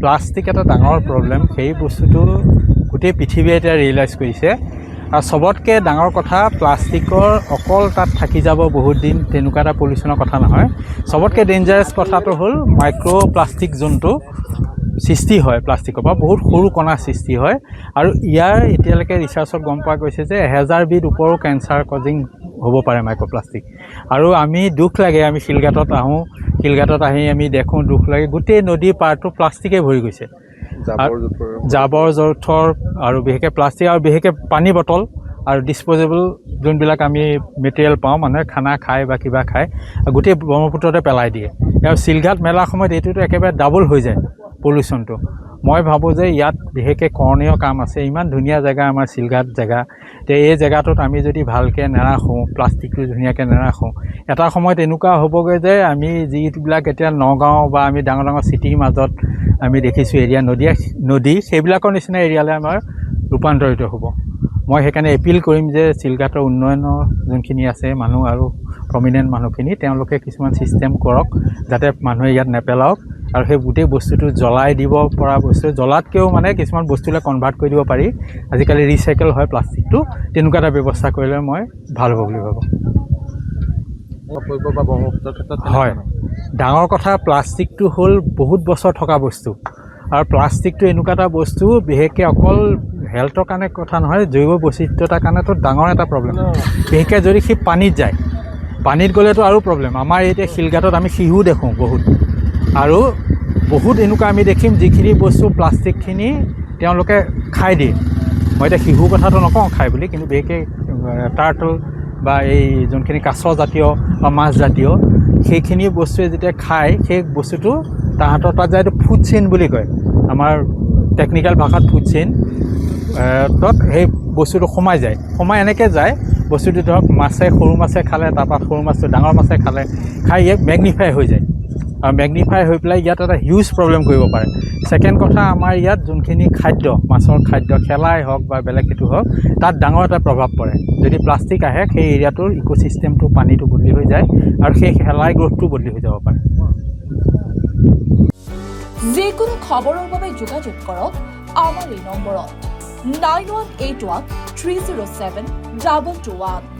plastic এটা ডাঙৰ problem সেই বস্তুটো গোটেই পৃথিৱীয়ে এতিয়া ৰিয়েলাইজ কৰিছে আৰু সবতকৈ ডাঙৰ কথা প্লাষ্টিকৰ অকল তাত থাকি যাব বহুত দিন তেনেকুৱা এটা পলিউশ্যনৰ কথা নহয় সবতকৈ ডেঞ্জাৰাছ কথাটো হ'ল মাইক্ৰ' প্লাষ্টিক যোনটো সৃষ্টি হয় প্লাষ্টিকৰ পৰা বহুত সৰু কণা সৃষ্টি হয় আৰু ইয়াৰ এতিয়ালৈকে ৰিচাৰ্চত গম পোৱা গৈছে যে 1000বিধ ওপৰো কেঞ্চাৰ কজিং হ'ব পাৰে মাইক্ৰ'প্লাষ্টিক আৰু আমি দুখ লাগে আমি শিলঘাটত আহি আমি দেখোঁ দুখ লাগে গোটেই নদীৰ পাৰটো প্লাষ্টিকে ভৰি গৈছে জাবৰ জোঁথৰ আৰু বিশেষকৈ প্লাষ্টিক আৰু বিশেষকৈ পানী বটল আৰু ডিছপ'জেবল যোনবিলাক আমি মেটেৰিয়েল পাওঁ মানুহে খানা খায় বা কিবা খায় গোটেই ব্ৰহ্মপুত্ৰতে পেলাই দিয়ে আৰু শিলঘাট মেলাৰ সময়ত এইটোতো একেবাৰে ডাবল হৈ যায় পলিউশ্যনটো মই ভাবোঁ যে ইয়াত বিশেষকৈ কৰণীয় কাম আছে ইমান ধুনীয়া জেগা আমাৰ শিলঘাট জেগা তে এই জেগাটোত আমি যদি ভালকৈ নাৰাখোঁ প্লাষ্টিকটো ধুনীয়াকৈ নাৰাখোঁ এটা সময়ত এনেকুৱা হ'বগৈ যে আমি যিবিলাক এতিয়া নগাঁও বা আমি ডাঙৰ ডাঙৰ চিটিৰ মাজত আমি দেখিছোঁ এৰিয়া নদী সেইবিলাকৰ নিচিনা এৰিয়ালৈ আমাৰ ৰূপান্তৰিত হ'ব মই সেইকাৰণে এপিল কৰিম যে শিলঘাটৰ উন্নয়নৰ যোনখিনি আছে মানুহ আৰু প্ৰমিনেণ্ট মানুহখিনি তেওঁলোকে কিছুমান ছিষ্টেম কৰক যাতে মানুহে ইয়াত নেপেলাওক আৰু সেই গোটেই বস্তুটো জ্বলাই দিব পৰা বস্তু জ্বলাতকৈও মানে কিছুমান বস্তুলৈ কনভাৰ্ট কৰি দিব পাৰি আজিকালি ৰিচাইকেল হয় প্লাষ্টিকটো তেনেকুৱা এটা ব্যৱস্থা কৰিলে মই ভাল হ'ব বুলি ভাবোঁ হয় ডাঙৰ কথা প্লাষ্টিকটো হ'ল বহুত বছৰ থকা বস্তু আৰু প্লাষ্টিকটো এনেকুৱা এটা বস্তু বিশেষকৈ অকল হেল্থৰ কাৰণে কথা নহয় জৈৱ বৈচিত্ৰ্যতাৰ কাৰণেতো ডাঙৰ এটা প্ৰব্লেম বিশেষকৈ যদি সি পানীত যায় পানীত গ'লেতো আৰু প্ৰব্লেম আমাৰ এতিয়া শিলঘাটত আমি শিহু দেখোঁ আৰু বহুত এনেকুৱা আমি দেখিম যিখিনি বস্তু প্লাষ্টিকখিনি তেওঁলোকে খাই দিয়ে মই এতিয়া শিশুৰ কথাটো নকওঁ খাই বুলি কিন্তু বিশেষকৈ টাৰ্টল বা এই যোনখিনি কাছ জাতীয় বা মাছ জাতীয় সেইখিনি বস্তুৱে যেতিয়া খায় সেই বস্তুটো তাহাঁতৰ তাত যায় এইটো ফুড চেইন বুলি কয় আমাৰ টেকনিকেল ভাষাত ফুড চেইন তত সেই বস্তুটো সোমাই এনেকৈ যায় বস্তুটো ধৰক সৰু মাছে খালে তাৰপৰা সৰু মাছটো ডাঙৰ মাছে খাই ইয়াক মেগনিফাই হৈ যায় আৰু মেগনিফাই হৈ পেলাই ইয়াত এটা হিউজ প্ৰব্লেম কৰিব পাৰে ছেকেণ্ড কথা আমাৰ ইয়াত যোনখিনি খাদ্য মাছৰ খাদ্য খেলাই হওক বা বেলেগ সেইটো হওক তাত ডাঙৰ এটা প্ৰভাৱ পৰে যদি প্লাষ্টিক আহে সেই এৰিয়াটোৰ ইক'চিষ্টেমটো পানীটো বদলি হৈ যায় আৰু সেই শেলাই গ্ৰথটো বদলি হৈ যাব পাৰে যিকোনো খবৰৰ বাবে যোগাযোগ কৰক আমাৰ এই নম্বৰত 9181 307 2221